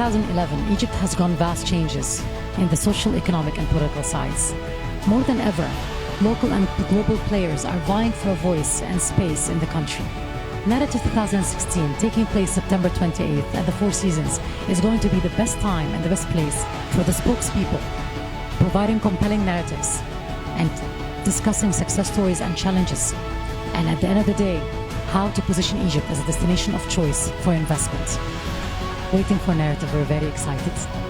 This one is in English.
2011, Egypt has gone vast changes in the social, economic, and political sides. More than ever, local and global players are vying for a voice and space in the country. Narrative 2016, taking place September 28th at the Four Seasons, is going to be the best time and the best place for the spokespeople, providing compelling narratives and discussing success stories and challenges. And at the end of the day, how to position Egypt as a destination of choice for investment. Waiting for narrative, we're very excited.